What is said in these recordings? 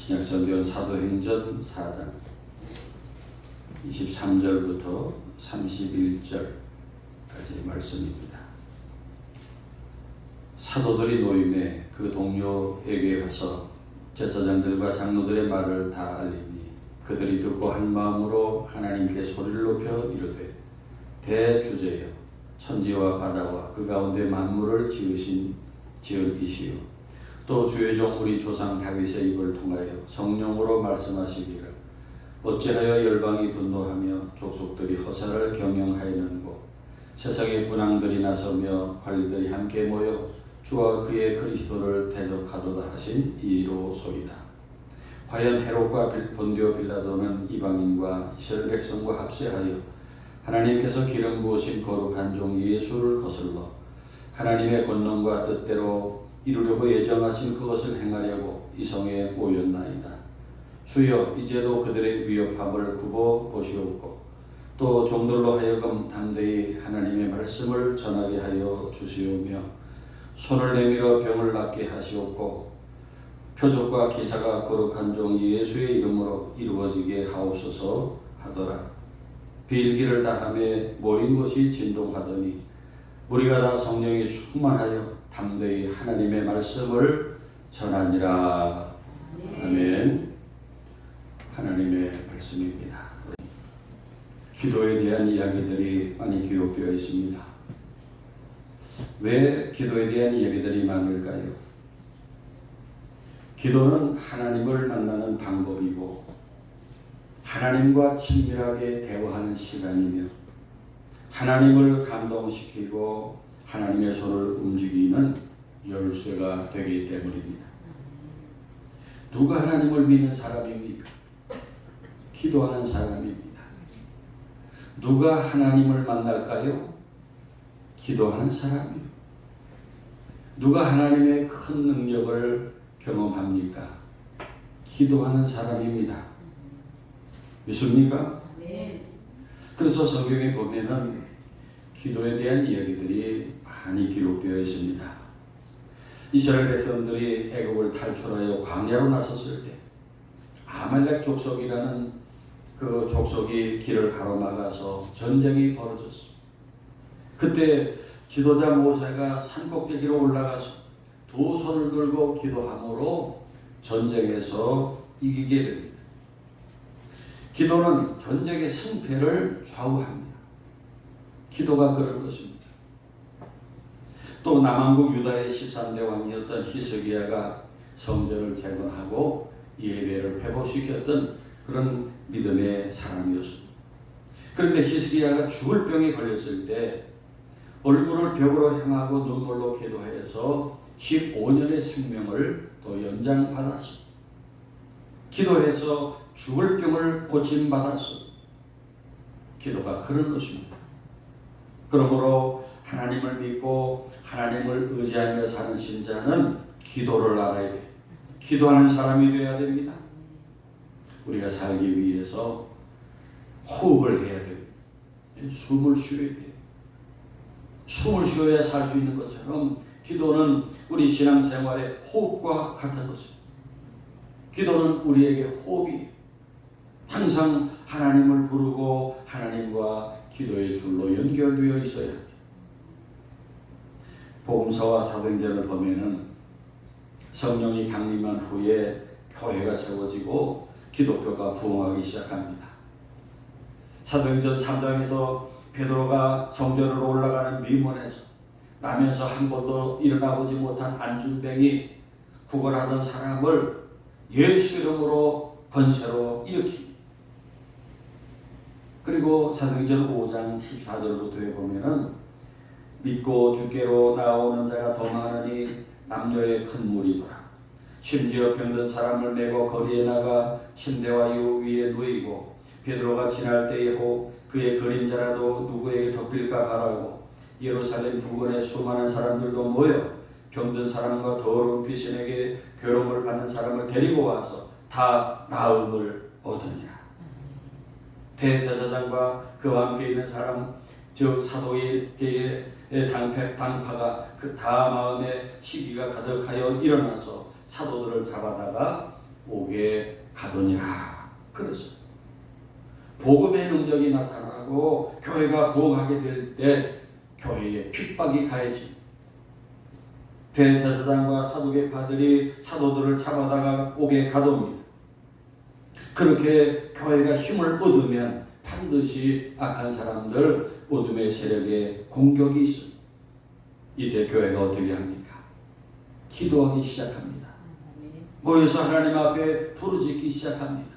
신약성경 사도행전 4장 23절부터 31절까지 말씀입니다. 사도들이 노임에 그 동료에게 가서 제사장들과 장로들의 말을 다 알리니 그들이 듣고 한 마음으로 하나님께 소리를 높여 이르되 대주제여 천지와 바다와 그 가운데 만물을 지은 이시요 또 주의 종 우리 조상 다윗의 입을 통하여 성령으로 말씀하시기를 어찌하여 열방이 분노하며 족속들이 허사를 경영하였는고 세상의 군왕들이 나서며 관리들이 함께 모여 주와 그의 그리스도를 대적하도다 하신 이로소이다. 과연 헤롯과 본디오 빌라도는 이방인과 이스라엘 백성과 합세하여 하나님께서 기름 부으신 거룩한 종 예수를 거슬러 하나님의 권능과 뜻대로 이루려고 예정하신 그것을 행하려고 이성에 모였나이다. 주여 이제도 그들의 위협함을 굽어 보시옵고 또 종들로 하여금 담대히 하나님의 말씀을 전하게 하여 주시오며 손을 내밀어 병을 낫게 하시옵고 표적과 기사가 거룩한 종 예수의 이름으로 이루어지게 하옵소서 하더라. 빌기를 다함에 모인 것이 진동하더니 우리가 다 성령이 충만하여 담대히 하나님의 말씀을 전하니라. 아멘. 하나님의 말씀입니다. 기도에 대한 이야기들이 많이 기록되어 있습니다. 왜 기도에 대한 이야기들이 많을까요? 기도는 하나님을 만나는 방법이고 하나님과 친밀하게 대화하는 시간이며 하나님을 감동시키고 하나님의 손을 움직이는 열쇠가 되기 때문입니다. 누가 하나님을 믿는 사람입니까? 기도하는 사람입니다. 누가 하나님을 만날까요? 기도하는 사람이요. 누가 하나님의 큰 능력을 경험합니까? 기도하는 사람입니다. 믿습니까? 네. 그래서 성경에 보면은 기도에 대한 이야기들이 많이 기록되어 있습니다. 이스라엘 백성들이 애굽을 탈출하여 광야로 나섰을 때 아말렉 족속이라는 그 족속이 길을 가로막아서 전쟁이 벌어졌습니다. 그때 지도자 모세가 산꼭대기로 올라가서 두 손을 들고 기도함으로 전쟁에서 이기게 됩니다. 기도는 전쟁의 승패를 좌우합니다. 기도가 그럴 것입니다. 또 남왕국 유다의 13대 왕이었던 히스기야가 성전을 재건하고 예배를 회복시켰던 그런 믿음의 사람이었습니다. 그런데 히스기야가 죽을 병에 걸렸을 때 얼굴을 벽으로 향하고 눈물로 기도해서 15년의 생명을 더 연장받았습니다. 기도해서 죽을 병을 고침받았습니다. 기도가 그런 것입니다. 그러므로 하나님을 믿고 하나님을 의지하며 사는 신자는 기도를 알아야 돼요. 기도하는 사람이 되어야 됩니다. 우리가 살기 위해서 호흡을 해야 됩니다. 숨을 쉬어야 돼요. 숨을 쉬어야 살 수 있는 것처럼 기도는 우리 신앙생활의 호흡과 같은 것입니다. 기도는 우리에게 호흡이에요. 항상 하나님을 부르고 하나님과 기도의 줄로 연결되어 있어야 합니다. 복음서와 사도행전을 보면은 성령이 강림한 후에 교회가 세워지고 기독교가 부흥하기 시작합니다. 사도행전 3장에서 베드로가 성전으로 올라가는 미문에서 나면서 한 번도 일어나보지 못한 안준병이 구걸하던 사람을 예수 이름으로 권세로 일으킵니다. 그리고 사도행전 5장 14절부터에 보면은 믿고 주께로 나오는 자가 더 많으니 남녀의 큰 무리더라. 심지어 병든 사람을 메고 거리에 나가 침대와 유 위에 누이고 베드로가 지날 때에 그의 그림자라도 누구에게 덮일까 바라고 예루살렘 부근에 수많은 사람들도 모여 병든 사람과 더러운 귀신에게 괴로움을 받는 사람을 데리고 와서 다 나음을 얻으니라. 대제사장과 그와 함께 있는 사람 즉 사도의 당파가 그 다 마음에 시기가 가득하여 일어나서 사도들을 잡아다가 옥에 가더니라. 그래서 복음의 능력이 나타나고 교회가 부흥하게 될 때 교회에 핍박이 가해지. 대제사장과 사두개파들이 사도들을 잡아다가 옥에 가둬옵니다. 그렇게 교회가 힘을 얻으면 반드시 악한 사람들, 어둠의 세력의 공격이 있습니다. 이때 교회가 어떻게 합니까? 기도하기 시작합니다. 모여서 하나님 앞에 부르짖기 시작합니다.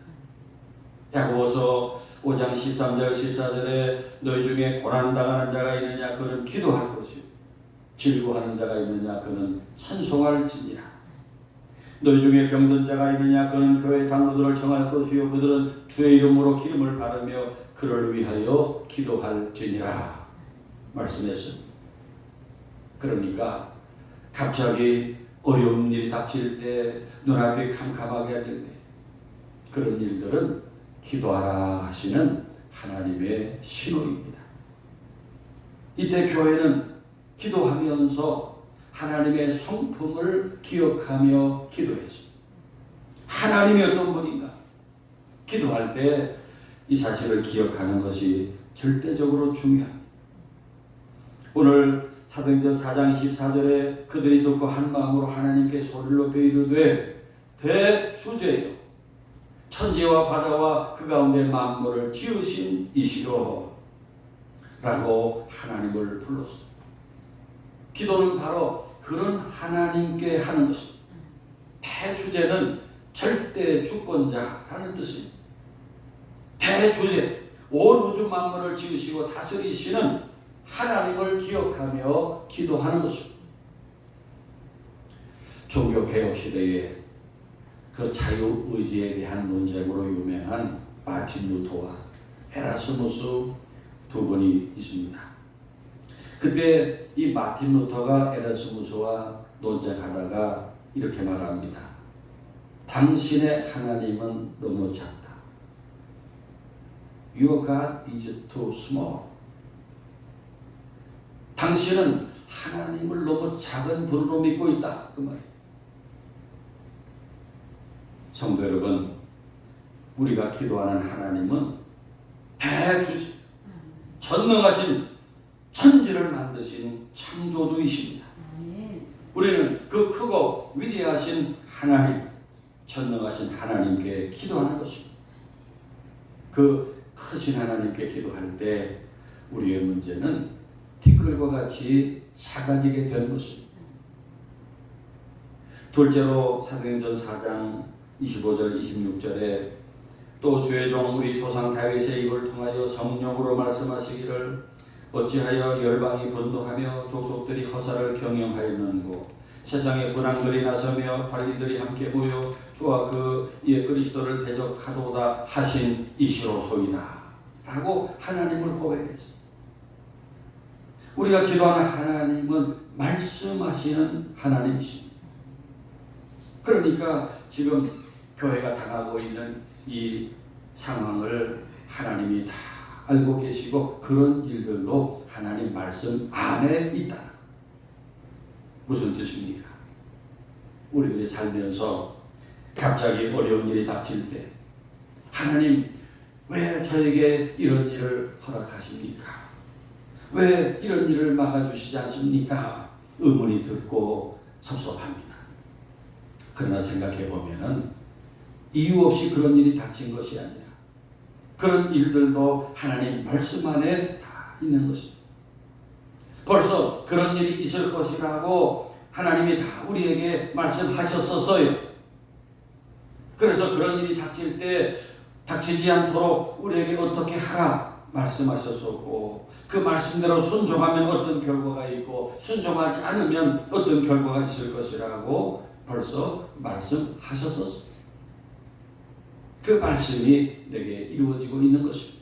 야고보서 5장 13절 14절에 너희 중에 고난당하는 자가 있느냐 그는 기도할 것이요 즐거워하는 자가 있느냐 그는 찬송할지니라. 너희 중에 병든 자가 있느냐 그는 교회 장로들을 정할 것이요 그들은 주의 이름으로 기름을 바르며 그를 위하여 기도할지니라 말씀했습니다. 그러니까 갑자기 어려운 일이 닥칠 때, 눈앞이 캄캄하게 될 때 그런 일들은 기도하라 하시는 하나님의 신호입니다. 이때 교회는 기도하면서 하나님의 성품을 기억하며 기도했습니다. 하나님이 어떤 분인가? 기도할 때 이 사실을 기억하는 것이 절대적으로 중요합니다. 오늘 사도행전 4장 24절에 그들이 듣고 한 마음으로 하나님께 소리를 높여 이르되 대주제여 천지와 바다와 그 가운데 만물을 지으신 이시로 라고 하나님을 불렀습니다. 기도는 바로 그런 하나님께 하는 것입니다. 대주제는 절대 주권자라는 뜻입니다. 대주제, 온 우주 만물을 지으시고 다스리시는 하나님을 기억하며 기도하는 것입니다. 종교개혁 시대에 그 자유의지에 대한 논쟁으로 유명한 마틴 루터와 에라스무스 두 분이 있습니다. 그때 이 마틴 루터가 에라스무스와 논쟁하다가 이렇게 말합니다. 당신의 하나님은 너무 작다. Your God is too small. 당신은 하나님을 너무 작은 분으로 믿고 있다. 그 말이에요. 성도 여러분, 우리가 기도하는 하나님은 대주제, 전능하신 천지를 만드신 창조주이십니다. 우리는 그 크고 위대하신 하나님, 전능하신 하나님께 기도하는 것입니다. 그 크신 하나님께 기도할 때 우리의 문제는 티끌과 같이 작아지게 되는 것입니다. 둘째로 사도행전 4장 25절 26절에 또 주의 종 우리 조상 다윗의 입을 통하여 성령으로 말씀하시기를 어찌하여 열방이 분노하며 족속들이 허사를 경영하였는고 세상의 군왕들이 나서며 관리들이 함께 모여 주와 그 이에 그리스도를 대적하도다 하신 이시로소이다 라고 하나님을 고백했습니다. 우리가 기도하는 하나님은 말씀하시는 하나님이십니다. 그러니까 지금 교회가 당하고 있는 이 상황을 하나님이 다 알고 계시고 그런 일들도 하나님 말씀 안에 있다. 무슨 뜻입니까? 우리들이 살면서 갑자기 어려운 일이 닥칠 때 하나님 왜 저에게 이런 일을 허락하십니까? 왜 이런 일을 막아주시지 않습니까? 의문이 들고 섭섭합니다. 그러나 생각해보면 이유 없이 그런 일이 닥친 것이 아니라 그런 일들도 하나님 말씀 안에 다 있는 것입니다. 벌써 그런 일이 있을 것이라고 하나님이 다 우리에게 말씀하셨었어요. 그래서 그런 일이 닥칠 때 닥치지 않도록 우리에게 어떻게 하라 말씀하셨었고 그 말씀대로 순종하면 어떤 결과가 있고 순종하지 않으면 어떤 결과가 있을 것이라고 벌써 말씀하셨었어요. 그 말씀이 내게 이루어지고 있는 것입니다.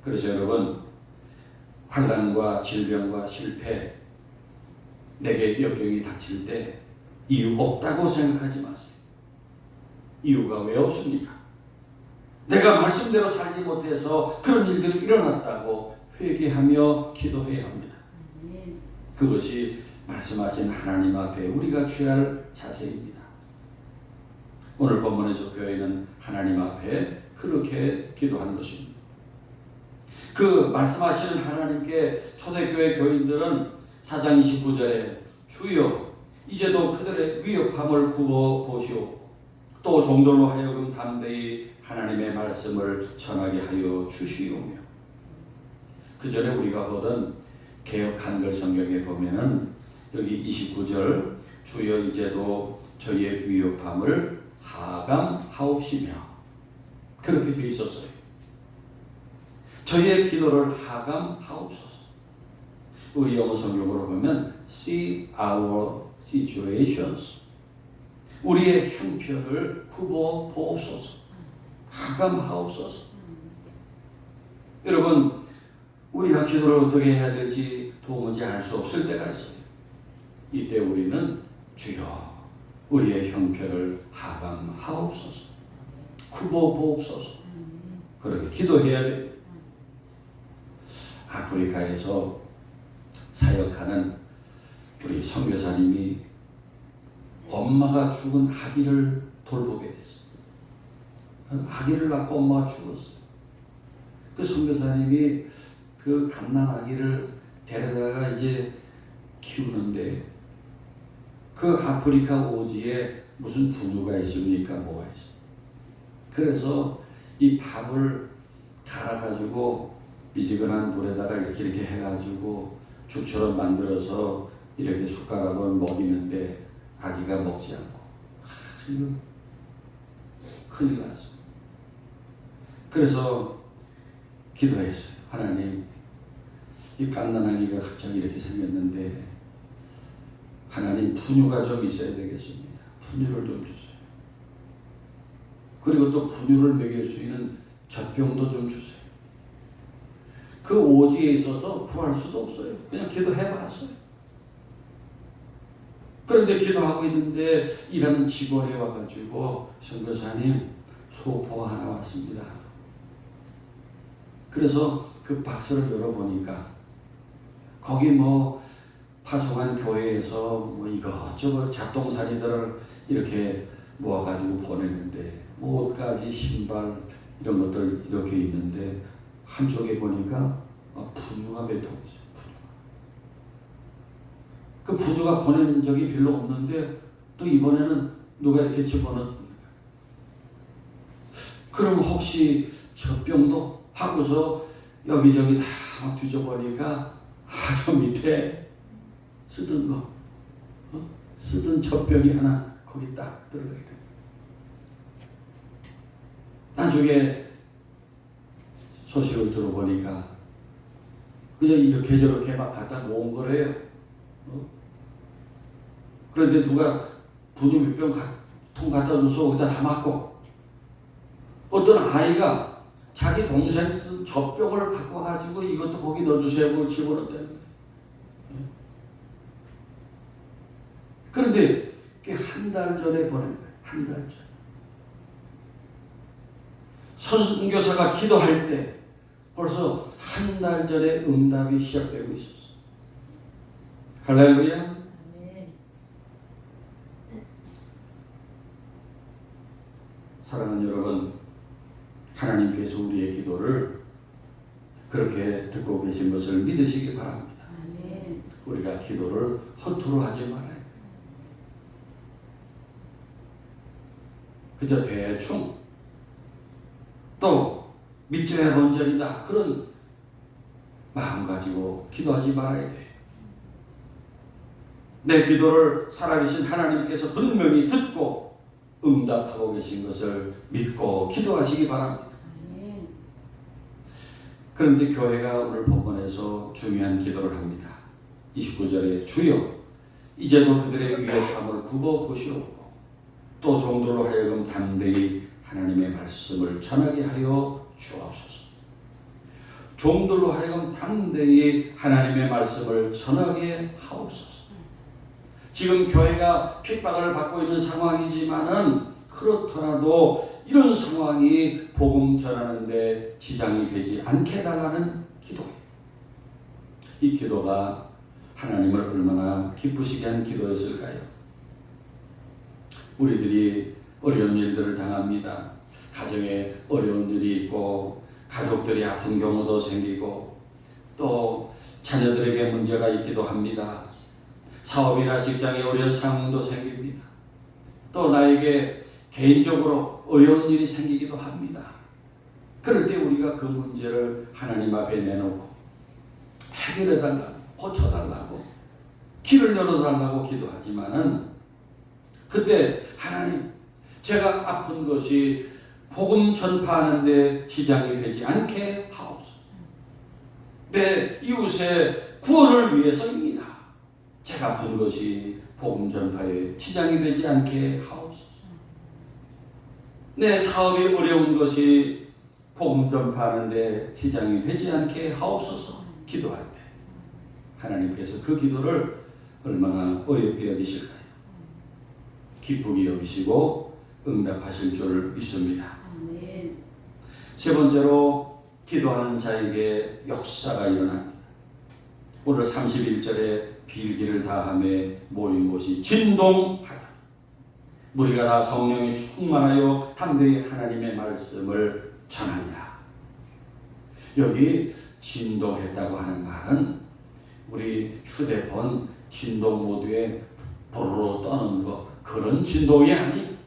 그래서 여러분 환난과 질병과 실패 내게 역경이 닥칠 때 이유 없다고 생각하지 마세요. 이유가 왜 없습니까? 내가 말씀대로 살지 못해서 그런 일들이 일어났다고 회개하며 기도해야 합니다. 그것이 말씀하신 하나님 앞에 우리가 취할 자세입니다. 오늘 본문에서 교회는 하나님 앞에 그렇게 기도하는 것입니다. 그 말씀하시는 하나님께 초대교회 교인들은 4장 29절에 주여 이제도 그들의 위협함을 굽어 보시오. 또 종들로 하여금 담대히 하나님의 말씀을 전하게 하여 주시오며. 그 전에 우리가 보던 개역 한글 성경에 보면은 여기 29절 주여 이제도 저희의 위협함을 하감하옵시며 그렇게 돼 있었어요. 저희의 기도를 하감하옵소서. 우리 영어 성경으로 보면 see our situations. 우리의 형편을 굽어 보옵소서. 하감하옵소서. 여러분, 우리가 기도를 어떻게 해야 될지 도무지 알 수 없을 때가 있어요. 이때 우리는 주여 우리의 형편을 하감하옵소서. 굽어 보옵소서. 그렇게 기도해야 돼요. 아프리카에서 사역하는 우리 선교사님이 엄마가 죽은 아기를 돌보게 됐어요. 아기를 낳고 엄마가 죽었어요. 그 선교사님이 그 갓난 아기를 데려다가 이제 키우는데 그 아프리카 오지에 무슨 분유가 있습니까? 뭐가 있어요? 그래서 이 밥을 갈아가지고 미지근한 물에다가 이렇게 해가지고 죽처럼 만들어서 이렇게 숟가락을 먹이는데 아기가 먹지 않고 이거 큰일 났어. 그래서 기도했어요. 하나님, 이 갓난아기가 갑자기 이렇게 생겼는데 하나님 분유가 좀 있어야 되겠습니다. 분유를 좀 주세요. 그리고 또 분유를 먹일 수 있는 젖병도 좀 주세요. 그 오지에 있어서 구할 수도 없어요. 그냥 기도해봤어요. 그런데 기도하고 있는데 일하는 직원이 와가지고 선교사님 소포가 하나 왔습니다. 그래서 그 박스를 열어보니까 거기 뭐 파송한 교회에서 뭐 이것저것 잡동사니들을 이렇게 모아가지고 보냈는데 뭐 옷가지 신발 이런 것들 이렇게 있는데 한쪽에 보니까 분유가 몇 통 있어요. 그 분유가 보낸 적이 별로 없는데 또 이번에는 누가 이렇게 집어넣는 거예요. 그럼 혹시 젖병도 하고서 여기저기 다 막 뒤져보니까 저 밑에 쓰던 거, 쓰던 젖병이 하나 거기 딱 들어가 있어요. 나중에 소식을 들어보니까 그냥 이렇게 저렇게 막 갖다 모은 거래요. 그런데 누가 분유 몇 병 통 갖다 줘서 거기다 담았고 어떤 아이가 자기 동생 쓴 젖병을 갖고 가지고 이것도 거기 넣어주세요 하고 집어넣었다는 거예요. 그런데 그게 한 달 전에 보낸 거예요. 한 달 전. 선교사가 기도할 때 벌써 한 달 전에 응답이 시작되고 있었어요. 할렐루야. 사랑하는 여러분, 하나님께서 우리의 기도를 그렇게 듣고 계신 것을 믿으시기 바랍니다. 우리가 기도를 허투루 하지 말아야 돼요. 그저 대충 또 믿져야 본전이다 그런 마음 가지고 기도하지 말아야 돼. 내 기도를 살아계신 하나님께서 분명히 듣고 응답하고 계신 것을 믿고 기도하시기 바랍니다. 그런데 교회가 오늘 본문에서 중요한 기도를 합니다. 29절에 주여 이제도 그들의 위협함을 굽어 보시옵고 또 종들로 하여금 담대히 하나님의 말씀을 전하게 하여 주옵소서. 종들로 하여금 담대히 하나님의 말씀을 전하게 하옵소서. 지금 교회가 핍박을 받고 있는 상황이지만은 그렇더라도 이런 상황이 복음 전하는데 지장이 되지 않게 해달라는 기도예요. 이 기도가 하나님을 얼마나 기쁘시게 하는 기도였을까요? 우리들이 어려운 일들을 당합니다. 가정에 어려운 일이 있고 가족들이 아픈 경우도 생기고 또 자녀들에게 문제가 있기도 합니다. 사업이나 직장에 어려운 상황도 생깁니다. 또 나에게 개인적으로 어려운 일이 생기기도 합니다. 그럴 때 우리가 그 문제를 하나님 앞에 내놓고 해결해달라고, 고쳐달라고, 길을 열어달라고 기도하지만은 그때 하나님, 제가 아픈 것이 복음 전파하는데 지장이 되지 않게 하옵소서. 내 이웃의 구원을 위해서입니다. 제가 아픈 것이 복음 전파에 지장이 되지 않게 하옵소서. 내 사업이 어려운 것이 복음 전파하는데 지장이 되지 않게 하옵소서. 기도할 때 하나님께서 그 기도를 얼마나 어렵게 여기실까요? 기쁘게 여기시고 응답하실 줄 믿습니다. 세 번째로 기도하는 자에게 역사가 일어납니다. 오늘 31절에 빌기를 다함에 모인 곳이 진동하다. 우리가 다 성령에 충만하여 담대히 하나님의 말씀을 전하니라. 여기 진동했다고 하는 말은 우리 휴대폰 진동 모드에 보르르 떠는 거, 그런 진동이 아니.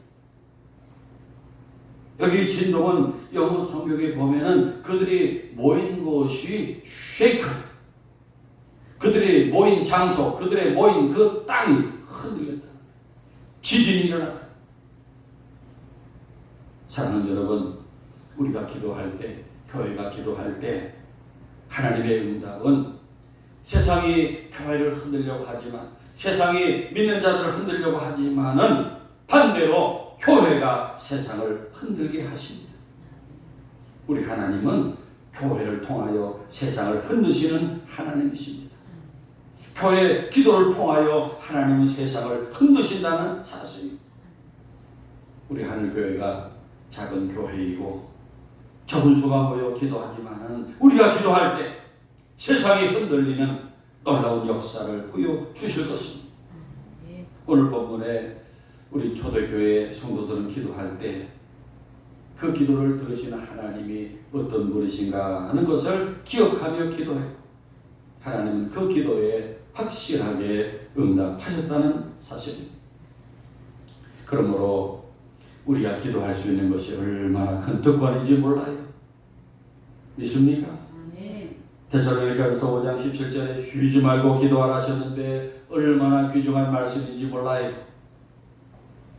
여기 진동은 영어 성경에 보면은 그들이 모인 곳이 쉐이크, 그들이 모인 장소, 그들의 모인 그 땅이 흔들렸다. 지진이 일어났다. 사랑하는 여러분, 우리가 기도할 때, 교회가 기도할 때 하나님의 응답은 세상이 교회를 흔들려고 하지만, 세상이 믿는 자들을 흔들려고 하지만은 반대로 교회가 세상을 흔들게 하십니다. 우리 하나님은 교회를 통하여 세상을 흔드시는 하나님이십니다. 교회 기도를 통하여 하나님은 세상을 흔드신다는 사실입니다. 우리 하늘교회가 작은 교회이고 적은 수가 모여 기도하지만은 우리가 기도할 때 세상이 흔들리는 놀라운 역사를 보여주실 것입니다. 오늘 본문에 우리 초대교회 성도들은 기도할 때 그 기도를 들으시는 하나님이 어떤 분이신가 하는 것을 기억하며 기도해요. 하나님은 그 기도에 확실하게 응답하셨다는 사실입니다. 그러므로 우리가 기도할 수 있는 것이 얼마나 큰 특권인지 몰라요. 믿습니까? 데살로니가서 5장 17절에 쉬지 말고 기도하라 하셨는데 얼마나 귀중한 말씀인지 몰라요.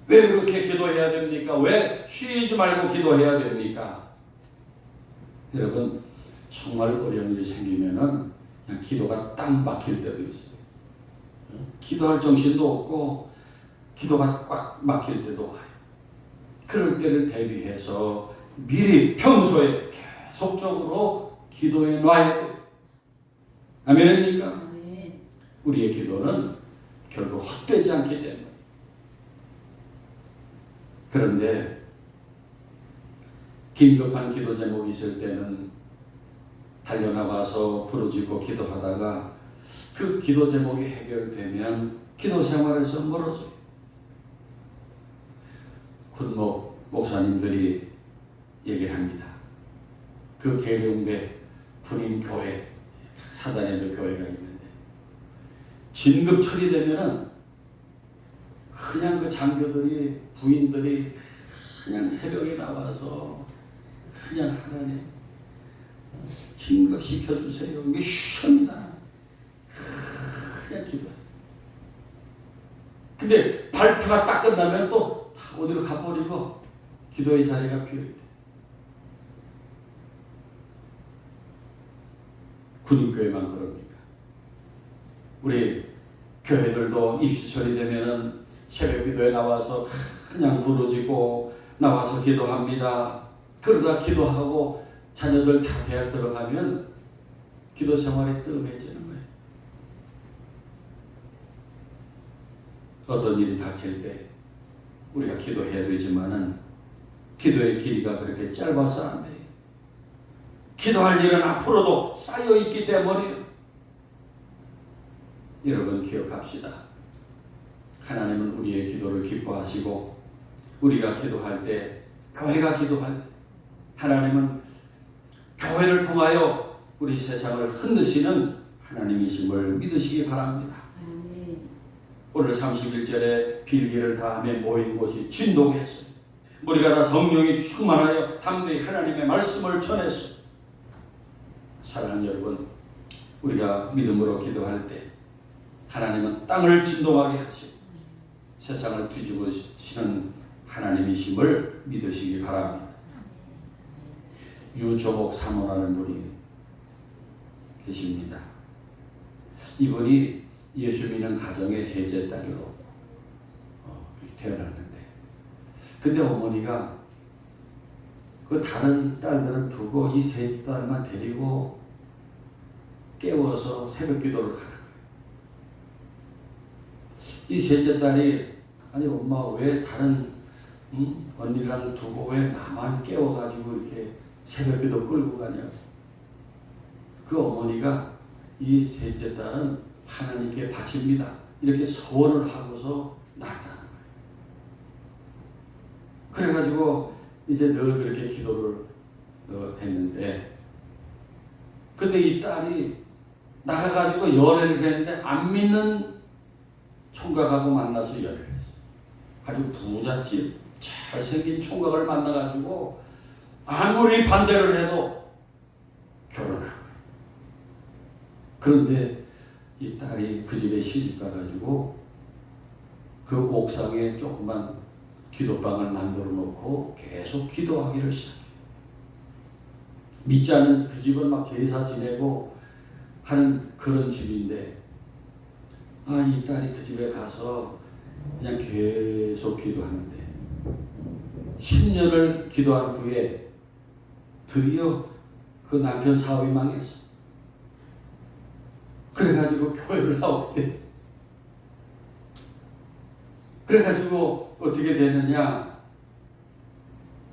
왜 그렇게 기도해야 됩니까? 왜 쉬지 말고 기도해야 됩니까? 여러분, 정말 어려운 일이 생기면은 그냥 기도가 딱 막힐 때도 있어요. 기도할 정신도 없고 기도가 꽉 막힐 때도 와요. 그럴 때를 대비해서 미리 평소에 계속적으로 기도해 놔야 돼요. 아멘입니까? 우리의 기도는 결국 헛되지 않기 때문에. 그런데 긴급한 기도 제목이 있을 때는 달려나가서 부르짖고 기도하다가 그 기도 제목이 해결되면 기도 생활에서 멀어져요. 군목 목사님들이 얘기를 합니다. 그 계룡대 군인교회, 사단에도 교회가 있는데 진급 처리되면은 그냥 그 장교들이, 부인들이 그냥 새벽에 나와서 그냥 하나님 진급시켜주세요. 미션이다. 그냥 기도해. 근데 발표가 딱 끝나면 또 다 어디로 가버리고 기도의 자리가 비어있대. 군인교회만 그럽니까? 우리 교회들도 입시 처리되면은 새벽 기도에 나와서 그냥 부르짖고 나와서 기도합니다. 그러다 기도하고 자녀들 다 대학 들어가면 기도 생활이 뜸해지는 거예요. 어떤 일이 닥칠 때 우리가 기도해야 되지만은 기도의 길이가 그렇게 짧아서 안 돼요. 기도할 일은 앞으로도 쌓여 있기 때문에 여러분 기억합시다. 하나님은 우리의 기도를 기뻐하시고 우리가 기도할 때, 교회가 기도할 때 하나님은 교회를 통하여 우리 세상을 흔드시는 하나님이심을 믿으시기 바랍니다. 오늘 31절에 빌기를 다함에 모인 곳이 진동했어요. 우리가 다 성령이 충만하여 담대히 하나님의 말씀을 전했어요. 사랑하는 여러분, 우리가 믿음으로 기도할 때 하나님은 땅을 진동하게 하시고 세상을 뒤집으시는 하나님이심을 믿으시기 바랍니다. 유조복 사모라는 분이 계십니다. 이분이 예수 믿는 가정의 셋째 딸로 태어났는데, 근데 어머니가 그 다른 딸들은 두고 이 셋째 딸만 데리고 깨워서 새벽 기도를 가는 거예요. 이 셋째 딸이, 아니 엄마 왜 다른 언니랑 두고 왜 나만 깨워가지고 이렇게 새벽 기도 끌고 가냐. 그 어머니가 이 셋째 딸은 하나님께 바칩니다, 이렇게 소원을 하고서 낳았다는 거예요. 그래가지고 이제 늘 그렇게 기도를 했는데, 근데 이 딸이 나가가지고 열애를 했는데 안 믿는 총각하고 만나서 열애를 했어요. 아주 부잣집 잘생긴 총각을 만나가지고 아무리 반대를 해도 결혼한 거예요. 그런데 이 딸이 그 집에 시집 가가지고 그 옥상에 조그만 기도방을 만들어 놓고 계속 기도하기를 시작해요. 믿지 않는 그 집은 막 제사 지내고 하는 그런 집인데, 이 딸이 그 집에 가서 그냥 계속 기도하는데 10년을 기도한 후에 드디어 그 남편 사업이 망했어. 그래가지고 교회를 나오게 됐어. 그래가지고 어떻게 되느냐,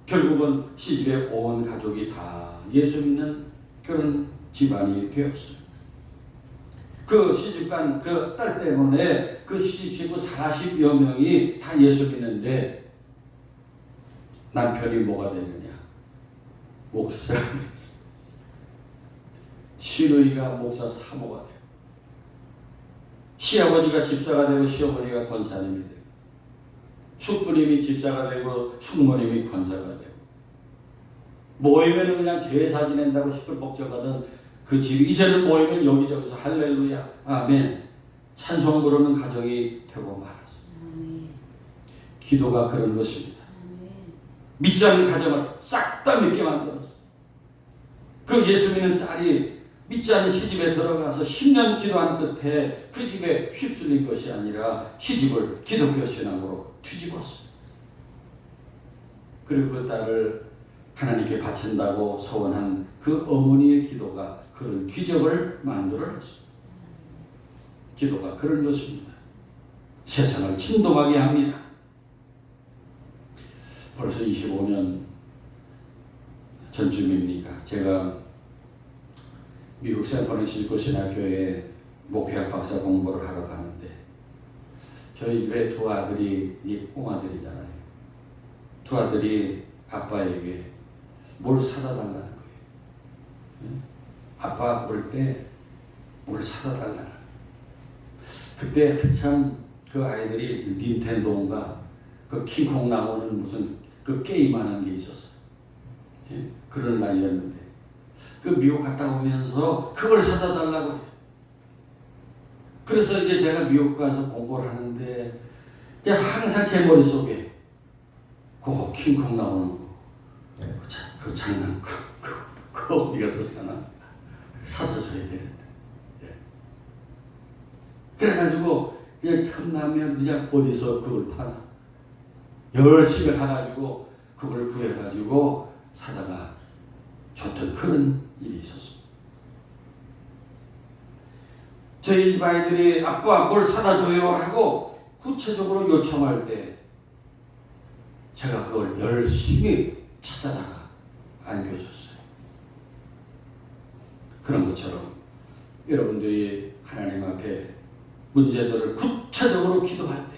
결국은 시집에 온 가족이 다 예수 믿는 그런 집안이 되었어요. 그 시집간 그 딸 때문에 그 시집 식구 40여 명이 다 예수 믿는데, 남편이 뭐가 되느냐, 목사가 됐어. 시누이가 목사 사모가 돼요. 시아버지가 집사가 되고 시어머니가 권사님이 되고, 숙부님이 집사가 되고 숙모님이 권사가 되고, 모이면 그냥 제사 지낸다고 시끌벅적하던 그 집이 이제는 모이면 여기저기서 할렐루야 아멘 찬송 부르는 가정이 되고 말았어요. 기도가 그런 것입니다. 믿지 않는 가정을 싹 다 믿게 만들었어요. 그 예수 믿는 딸이 믿지 않는 시집에 들어가서 10년 기도한 끝에 그 집에 휩쓸린 것이 아니라 시집을 기독교 신앙으로 뒤집었어요. 그리고 그 딸을 하나님께 바친다고 소원한 그 어머니의 기도가 그런 기적을 만들어냈어요. 기도가 그런 것입니다. 세상을 진동하게 합니다. 벌써 25년 전쯤입니까? 제가 미국 샌프란시스코 신학교에 목회학 박사 공부를 하러 가는데, 저희 집에 두 아들이, 이 꼬마들이잖아요. 두 아들이 아빠에게 뭘 사다 달라는 거예요. 아빠 올 때 뭘 사다 달라는. 그때 한참 그 아이들이 닌텐도인가 그 킹콩 나오는 무슨 그 게임하는 게 있었어요. 그런 나이였는데, 그 미국 갔다 오면서 그걸 사다 달라고 해요. 그래서 이제 제가 미국 가서 공부를 하는데, 그냥 항상 제 머릿속에 그 킹콩 나오는 거, 그 장난, 그거 어디 가서 사나? 사다 줘야 되는데. 그래가지고 그냥 틈나면 그냥 어디서 그걸 파나? 열심히 가가지고 그걸 구해가지고 사다가 줬던 그런 일이 있었습니다. 저희 집 아이들이 아빠 뭘 사다 줘요 하고 구체적으로 요청할 때 제가 그걸 열심히 찾아다가 안겨줬어요. 그런 것처럼 여러분들이 하나님 앞에 문제들을 구체적으로 기도할 때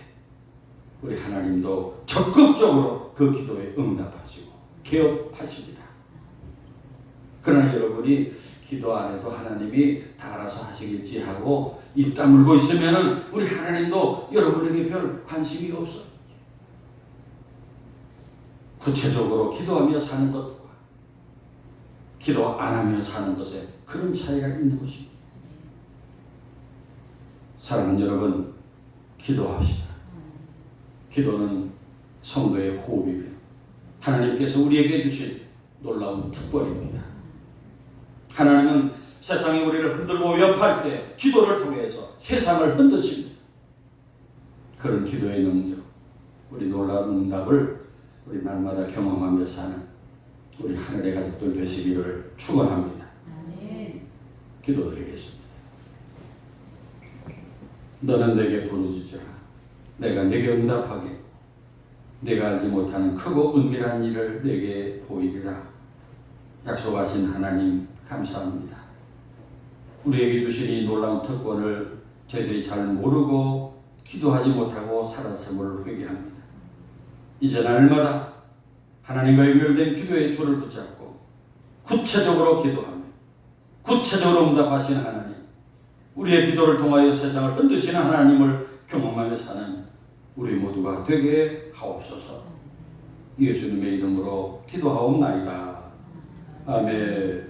우리 하나님도 적극적으로 그 기도에 응답하시고 개업하십니다. 그러나 여러분이 기도 안 해도 하나님이 다 알아서 하시겠지 하고 입 다물고 있으면 우리 하나님도 여러분에게 별 관심이 없어요. 구체적으로 기도하며 사는 것과 기도 안 하며 사는 것에 그런 차이가 있는 것입니다. 사랑하는 여러분, 기도합시다. 기도는 성도의 호흡이며 하나님께서 우리에게 주신 놀라운 특권입니다. 하나님은 세상이 우리를 흔들고 위협할 때 기도를 통해서 세상을 흔드십니다. 그런 기도의 능력, 우리 놀라운 응답을 우리 날마다 경험하며 사는 우리 하늘의 가족들 되시기를 축원합니다. 기도드리겠습니다. 너는 내게 부르짖으라. 내가 내게 응답하게. 내가 알지 못하는 크고 은밀한 일을 내게 보이리라. 약속하신 하나님 감사합니다. 우리에게 주신 이 놀라운 특권을 저희들이 잘 모르고 기도하지 못하고 살았음을 회개합니다. 이제 날마다 하나님과 연결된 기도의 줄을 붙잡고 구체적으로 기도하며 구체적으로 응답하시는 하나님, 우리의 기도를 통하여 세상을 흔드시는 하나님을 경험하며 사는 우리 모두가 되게 하옵소서. 예수님의 이름으로 기도하옵나이다. 아멘.